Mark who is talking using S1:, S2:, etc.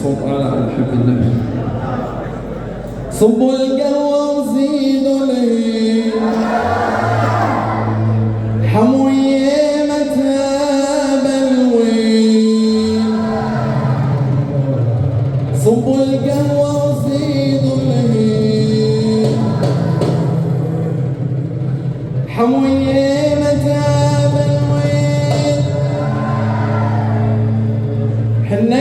S1: صوت أعلى على حب النبي. صبوا القهوة وزيدوا لي حمويمتها بالوين. صبوا القهوة وزيدوا لي حمويمتها بالوين. حنا